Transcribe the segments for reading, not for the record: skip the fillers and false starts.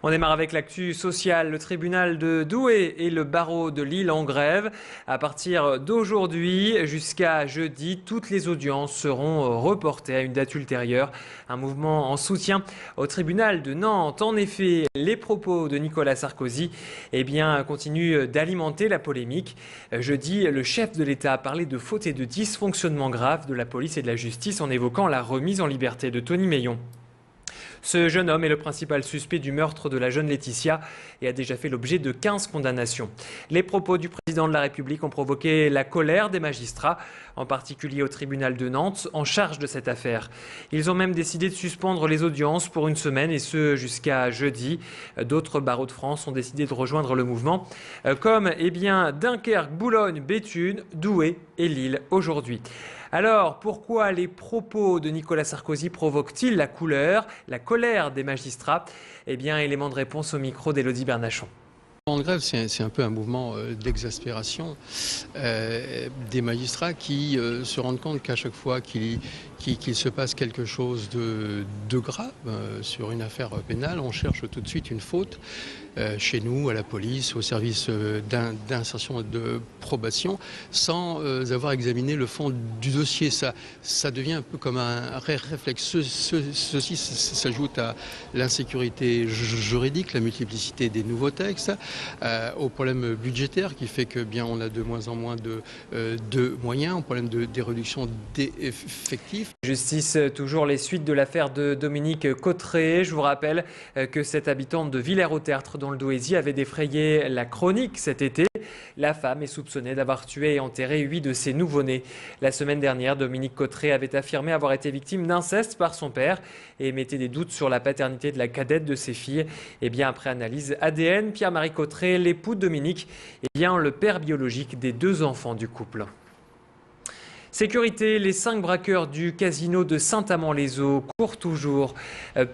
On démarre avec l'actu sociale. Le tribunal de Douai et le barreau de Lille en grève. À partir d'aujourd'hui jusqu'à jeudi, toutes les audiences seront reportées à une date ultérieure. Un mouvement en soutien au tribunal de Nantes. En effet, les propos de Nicolas Sarkozy continuent d'alimenter la polémique. Jeudi, le chef de l'État a parlé de fautes et de dysfonctionnements graves de la police et de la justice en évoquant la remise en liberté de Tony Meillon. Ce jeune homme est le principal suspect du meurtre de la jeune Laetitia et a déjà fait l'objet de 15 condamnations. Les propos du président de la République ont provoqué la colère des magistrats, en particulier au tribunal de Nantes, en charge de cette affaire. Ils ont même décidé de suspendre les audiences pour une semaine et ce jusqu'à jeudi. D'autres barreaux de France ont décidé de rejoindre le mouvement, comme Dunkerque, Boulogne, Béthune, Douai et Lille aujourd'hui. Alors, pourquoi les propos de Nicolas Sarkozy provoquent-ils la colère des magistrats ? Élément de réponse au micro d'Élodie Bernachon. Le mouvement de grève, c'est un peu un mouvement d'exaspération des magistrats qui se rendent compte qu'à chaque fois qu'il se passe quelque chose de grave sur une affaire pénale, on cherche tout de suite une faute chez nous, à la police, au service d'insertion et de probation, sans avoir examiné le fond du dossier. Ça devient un peu comme un réflexe. Ceci s'ajoute à l'insécurité juridique, la multiplicité des nouveaux textes, au problème budgétaire qui fait que on a de moins en moins de moyens, au problème des réductions d'effectifs. Justice, toujours les suites de l'affaire de Dominique Cotterêts. Je vous rappelle que cette habitante de Villers-au-Tertre dans le Douaisis avait défrayé la chronique cet été. La femme est soupçonnée d'avoir tué et enterré 8 de ses nouveau-nés. La semaine dernière, Dominique Cotterêts avait affirmé avoir été victime d'inceste par son père et émettait des doutes sur la paternité de la cadette de ses filles. Après analyse ADN, Pierre-Marie Cotterêts, l'époux de Dominique, le père biologique des 2 enfants du couple. Sécurité, les 5 braqueurs du casino de Saint-Amand-les-Eaux courent toujours.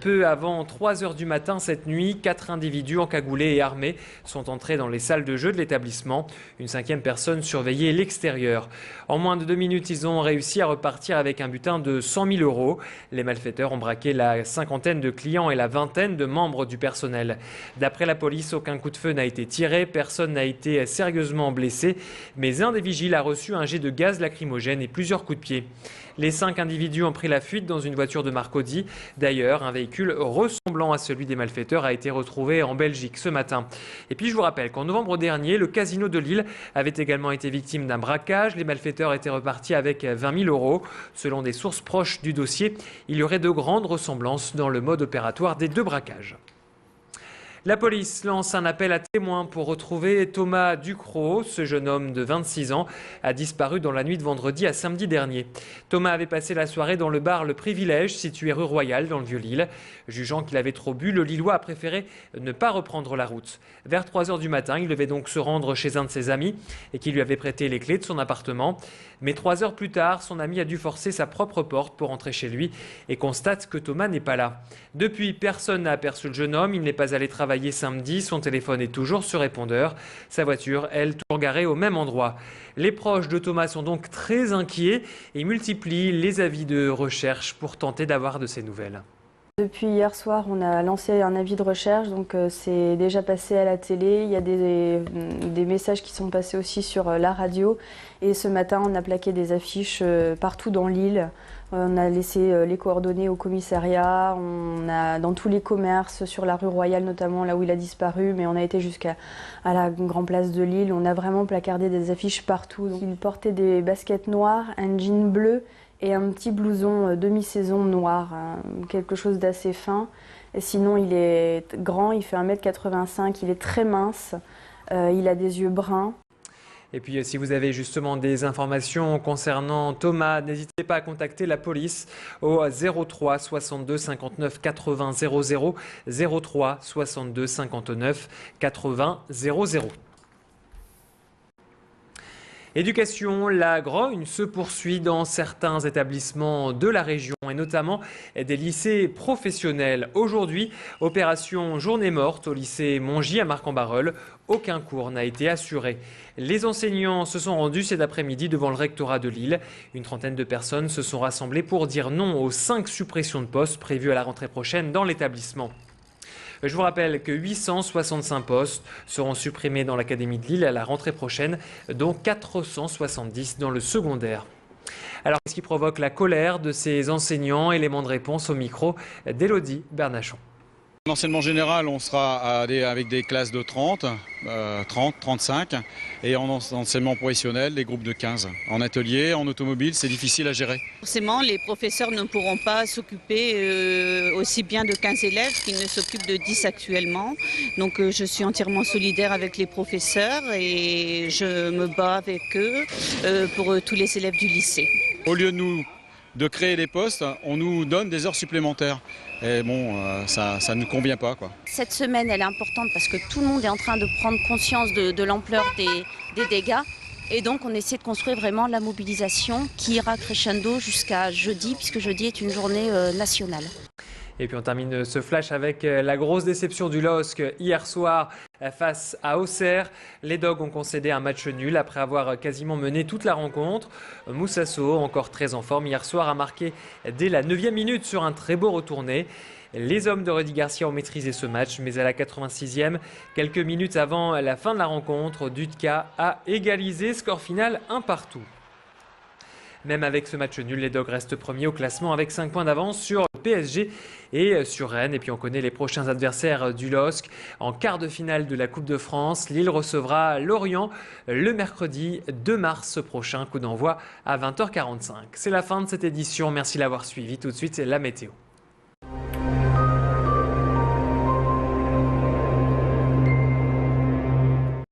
Peu avant 3 h du matin cette nuit, 4 individus encagoulés et armés sont entrés dans les salles de jeu de l'établissement. Une 5e personne surveillait l'extérieur. En moins de 2 minutes, ils ont réussi à repartir avec un butin de 100 000 €. Les malfaiteurs ont braqué la 50aine de clients et la 20aine de membres du personnel. D'après la police, aucun coup de feu n'a été tiré, personne n'a été sérieusement blessé, mais un des vigiles a reçu un jet de gaz lacrymogène et plusieurs coups de pied. Les 5 individus ont pris la fuite dans une voiture de marque Audi. D'ailleurs, un véhicule ressemblant à celui des malfaiteurs a été retrouvé en Belgique ce matin. Et puis je vous rappelle qu'en novembre dernier, le casino de Lille avait également été victime d'un braquage. Les malfaiteurs étaient repartis avec 20 000 €. Selon des sources proches du dossier, il y aurait de grandes ressemblances dans le mode opératoire des 2 braquages. La police lance un appel à témoins pour retrouver Thomas Ducrot. Ce jeune homme de 26 ans a disparu dans la nuit de vendredi à samedi dernier. Thomas avait passé la soirée dans le bar Le Privilège, situé rue Royale dans le Vieux-Lille. Jugeant qu'il avait trop bu, le Lillois a préféré ne pas reprendre la route. Vers 3 h du matin, il devait donc se rendre chez un de ses amis et qui lui avait prêté les clés de son appartement. Mais 3 heures plus tard, son ami a dû forcer sa propre porte pour entrer chez lui et constate que Thomas n'est pas là. Depuis, personne n'a aperçu le jeune homme. Il n'est pas allé travailler samedi. Son téléphone est toujours sur répondeur. Sa voiture, elle, toujours garée au même endroit. Les proches de Thomas sont donc très inquiets et multiplient les avis de recherche pour tenter d'avoir de ses nouvelles. Depuis hier soir, on a lancé un avis de recherche, donc c'est déjà passé à la télé. Il y a des messages qui sont passés aussi sur la radio. Et ce matin, on a plaqué des affiches partout dans l'île. On a laissé les coordonnées au commissariat, on a dans tous les commerces, sur la rue Royale notamment, là où il a disparu, mais on a été jusqu'à la grande place de Lille. On a vraiment placardé des affiches partout. Donc, il portait des baskets noires, un jean bleu et un petit blouson demi-saison noir, quelque chose d'assez fin. Et sinon, il est grand, il fait 1,85 m, il est très mince, il a des yeux bruns. Et puis si vous avez justement des informations concernant Thomas, n'hésitez pas à contacter la police au 03 62 59 80 00, 03 62 59 80 00. Éducation, la grogne se poursuit dans certains établissements de la région et notamment des lycées professionnels. Aujourd'hui, opération journée morte au lycée Mongy à Marcq-en-Barœul. Aucun cours n'a été assuré. Les enseignants se sont rendus cet après-midi devant le rectorat de Lille. Une trentaine de personnes se sont rassemblées pour dire non aux 5 suppressions de postes prévues à la rentrée prochaine dans l'établissement. Je vous rappelle que 865 postes seront supprimés dans l'Académie de Lille à la rentrée prochaine, dont 470 dans le secondaire. Alors, qu'est-ce qui provoque la colère de ces enseignants? Élément de réponse au micro d'Élodie Bernachon. En enseignement général, on sera avec des classes de 30, 35 et en enseignement professionnel, des groupes de 15. En atelier, en automobile, c'est difficile à gérer. Forcément, les professeurs ne pourront pas s'occuper aussi bien de 15 élèves qu'ils ne s'occupent de 10 actuellement. Donc je suis entièrement solidaire avec les professeurs et je me bats avec eux pour tous les élèves du lycée. Au lieu de créer des postes, on nous donne des heures supplémentaires. Et bon, ça ne nous convient pas, quoi. Cette semaine, elle est importante parce que tout le monde est en train de prendre conscience de l'ampleur des dégâts. Et donc, on essaie de construire vraiment la mobilisation qui ira crescendo jusqu'à jeudi, puisque jeudi est une journée nationale. Et puis on termine ce flash avec la grosse déception du LOSC hier soir face à Auxerre. Les Dogs ont concédé un match nul après avoir quasiment mené toute la rencontre. Moussasso, encore très en forme hier soir, a marqué dès la 9e minute sur un très beau retourné. Les hommes de Rudy Garcia ont maîtrisé ce match, mais à la 86e, quelques minutes avant la fin de la rencontre, Dudka a égalisé, score final 1-1. Même avec ce match nul, les Dogs restent premiers au classement avec 5 points d'avance sur le PSG et sur Rennes. Et puis on connaît les prochains adversaires du LOSC. En quart de finale de la Coupe de France, Lille recevra Lorient le mercredi 2 mars prochain. Coup d'envoi à 20h45. C'est la fin de cette édition. Merci de l'avoir suivi. Tout de suite, c'est la météo.